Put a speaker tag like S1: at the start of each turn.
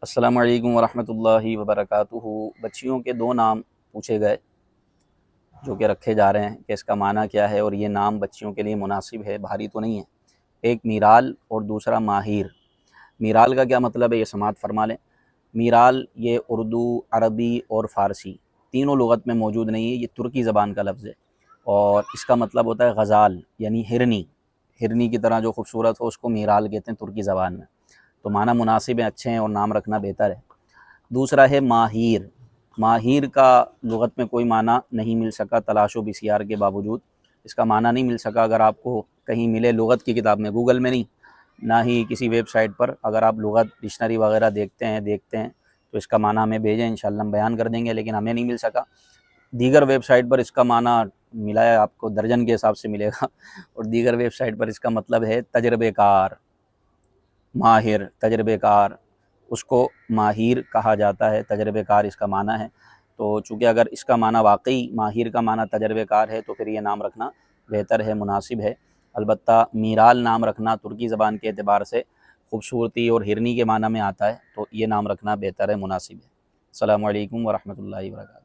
S1: السلام علیکم ورحمۃ اللہ وبرکاتہ۔ بچیوں کے دو نام پوچھے گئے جو کہ رکھے جا رہے ہیں کہ اس کا معنی کیا ہے اور یہ نام بچیوں کے لیے مناسب ہے، بھاری تو نہیں ہے۔ ایک میرال اور دوسرا ماہیر۔ میرال کا کیا مطلب ہے یہ سماعت فرما لیں۔ میرال یہ اردو، عربی اور فارسی تینوں لغت میں موجود نہیں ہے، یہ ترکی زبان کا لفظ ہے اور اس کا مطلب ہوتا ہے غزال، یعنی ہرنی۔ ہرنی کی طرح جو خوبصورت ہو اس کو میرال کہتے ہیں ترکی زبان میں، تو معنی مناسب ہیں، اچھے ہیں اور نام رکھنا بہتر ہے۔ دوسرا ہے ماہیر۔ ماہیر کا لغت میں کوئی معنی نہیں مل سکا، تلاش و بسیار کے باوجود اس کا معنی نہیں مل سکا۔ اگر آپ کو کہیں ملے لغت کی کتاب میں، گوگل میں نہیں، نہ ہی کسی ویب سائٹ پر، اگر آپ لغت ڈکشنری وغیرہ دیکھتے ہیں تو اس کا معنی ہمیں بھیجیں، انشاءاللہ ہم بیان کر دیں گے، لیکن ہمیں نہیں مل سکا۔ دیگر ویب سائٹ پر اس کا معنی ملا ہے، آپ کو درجن کے حساب سے ملے گا، اور دیگر ویب سائٹ پر اس کا مطلب ہے تجربے کار۔ ماہر تجربے کار، اس کو ماہر کہا جاتا ہے، تجربے کار اس کا معنی ہے۔ تو چونکہ اگر اس کا معنی واقعی ماہر کا معنی تجربے کار ہے تو پھر یہ نام رکھنا بہتر ہے، مناسب ہے۔ البتہ میرال نام رکھنا ترکی زبان کے اعتبار سے خوبصورتی اور ہرنی کے معنی میں آتا ہے، تو یہ نام رکھنا بہتر ہے، مناسب ہے۔ السلام علیکم ورحمۃ اللہ وبرکاتہ۔